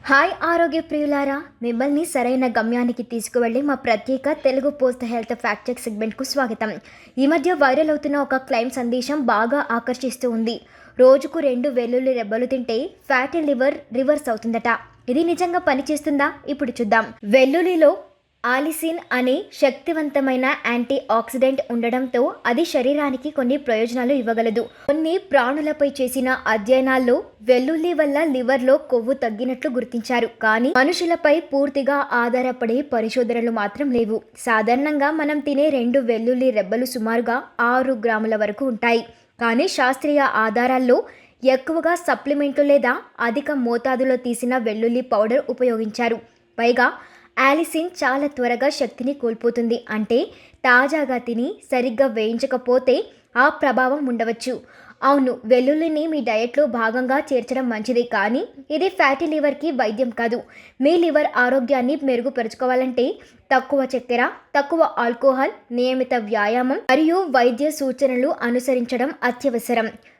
Hi ఆరోగ్య ప్రియులారా, మిమ్మల్ని సరైన గమ్యానికి తీసుకువెళ్ళి మా ప్రత్యేక తెలుగు పోస్ట్ హెల్త్ ఫ్యాక్ట్ చెక్ సెగ్మెంట్కు స్వాగతం. ఈ మధ్య వైరల్ అవుతున్న ఒక క్లెయిమ్ సందేశం బాగా ఆకర్షిస్తూ ఉంది. రోజుకు 2 వెల్లుల్లి రెబ్బలు తింటే ఫ్యాటీ లివర్ రివర్స్ అవుతుందట. ఇది నిజంగా పనిచేస్తుందా? ఇప్పుడు చూద్దాం. వెల్లుల్లిలో ఆలిసిన్ అనే శక్తివంతమైన యాంటీ ఆక్సిడెంట్ ఉండడంతో అది శరీరానికి కొన్ని ప్రయోజనాలు ఇవ్వగలదు. కొన్ని ప్రాణులపై చేసిన అధ్యయనాల్లో వెల్లుల్లి వల్ల లివర్లో కొవ్వు తగ్గినట్లు గుర్తించారు. కానీ మనుషులపై పూర్తిగా ఆధారపడే పరిశోధనలు మాత్రం లేవు. సాధారణంగా మనం తినే 2 వెల్లుల్లి రెబ్బలు సుమారుగా 6 గ్రాముల వరకు ఉంటాయి. కానీ శాస్త్రీయ ఆధారాల్లో ఎక్కువగా సప్లిమెంట్లు లేదా అధిక మోతాదులో తీసిన వెల్లుల్లి పౌడర్ ఉపయోగించారు. పైగా ఆలిసిన్ చాలా త్వరగా శక్తిని కోల్పోతుంది. అంటే తాజాగా తిని సరిగ్గా వేయించకపోతే ఆ ప్రభావం ఉండవచ్చు. అవును, వెల్లుల్లిని మీ డయట్లో భాగంగా చేర్చడం మంచిది, కానీ ఇది ఫ్యాటీ లివర్కి వైద్యం కాదు. మీ లివర్ ఆరోగ్యాన్ని మెరుగుపరుచుకోవాలంటే తక్కువ చక్కెర, తక్కువ ఆల్కహాల్, నియమిత వ్యాయామం మరియు వైద్య సూచనలు అనుసరించడం అత్యవసరం.